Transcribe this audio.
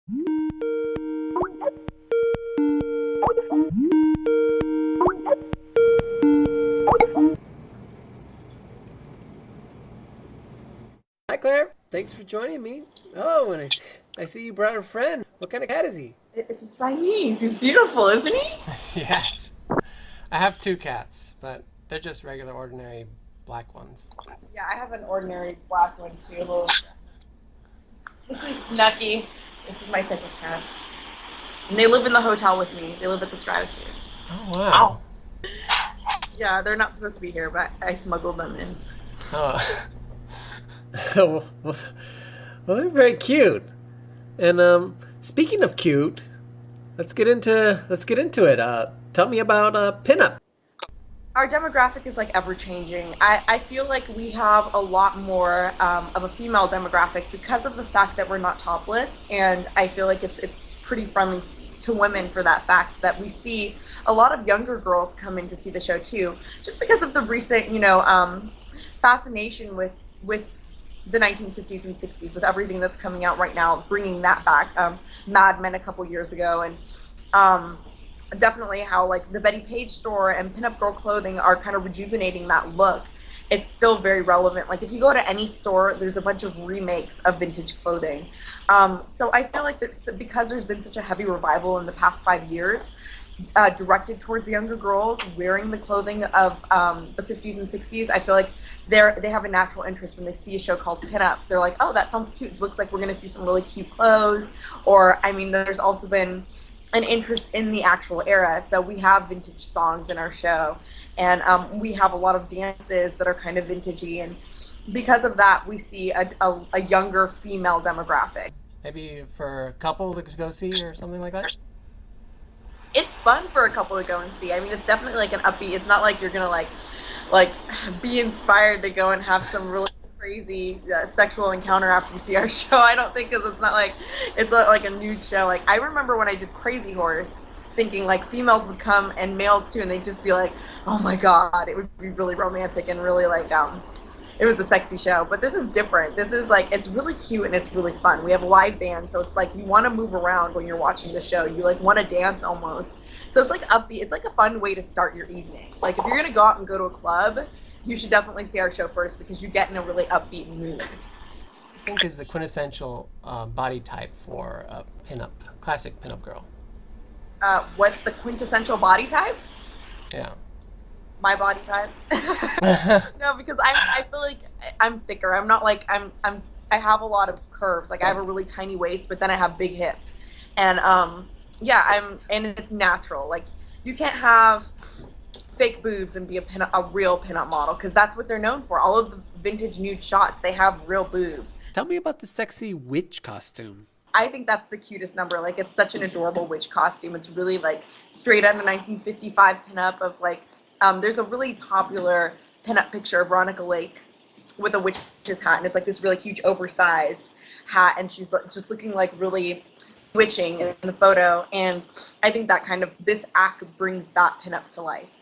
Hi, Claire. Thanks for joining me. Oh, and I see you brought a friend. What kind of cat is he? It's a Siamese. He's beautiful, isn't he? Yes. I have two cats, but they're just regular, ordinary black ones. Yeah, I have an ordinary black one too. This is Nucky. This is my second cat. And they live in the hotel with me. They live at the Stratosphere. Oh, wow. Yeah, they're not supposed to be here, but I smuggled them in. Oh. well, well, they're very cute. And speaking of cute, let's get into it. Tell me about pinup. Our demographic is like ever changing. I feel like we have a lot more of a female demographic because of the fact that we're not topless, and I feel like it's pretty friendly to women for that fact that we see a lot of younger girls come in to see the show too, just because of the recent fascination with the 1950s and 60s, with everything that's coming out right now, bringing that back. Mad Men a couple years ago, and definitely how like the Betty Page store and pinup girl clothing are kind of rejuvenating that look. It's still very relevant. Like if you go to any store, there's a bunch of remakes of vintage clothing. So I feel like because there's been such a heavy revival in the past 5 years, directed towards younger girls wearing the clothing of the 50s and 60s, I feel like they have a natural interest when they see a show called Pinup. They're like, oh, that sounds cute. It looks like we're going to see some really cute clothes. Or, I mean, there's also been an interest in the actual era. So we have vintage songs in our show, and we have a lot of dances that are kind of vintagey. And because of that, we see a younger female demographic. Maybe for a couple to go see or something like that. It's fun for a couple to go and see. I mean, it's definitely like an upbeat. It's not like you're gonna like be inspired to go and have some really crazy sexual encounter after you see our show. I don't think, because it's not like a nude show. Like I remember when I did Crazy Horse, thinking like females would come and males too, and they'd just be like, oh my god, it would be really romantic and really like it was a sexy show. But this is different. This is like, it's really cute and it's really fun. We have a live band, so it's like you want to move around when you're watching the show. You like want to dance almost. So it's like upbeat. It's like a fun way to start your evening. Like if you're gonna go out and go to a club, you should definitely see our show first, because you get in a really upbeat mood. I think is the quintessential body type for a pinup, classic pinup girl. What's the quintessential body type? Yeah. My body type. No, because I feel like I'm thicker. I'm not like I have a lot of curves. Like I have a really tiny waist, but then I have big hips, and yeah, and it's natural. Like you can't have fake boobs and be a real pinup model, because that's what they're known for. All of the vintage nude shots, they have real boobs. Tell me about the sexy witch costume. I think that's the cutest number. Like it's such an adorable witch costume. It's really like straight out of 1955 pinup of like. There's a really popular pinup picture of Veronica Lake with a witch's hat, and it's like this really huge oversized hat, and she's just looking like really witching in the photo. And I think that kind of this act brings that pinup to life.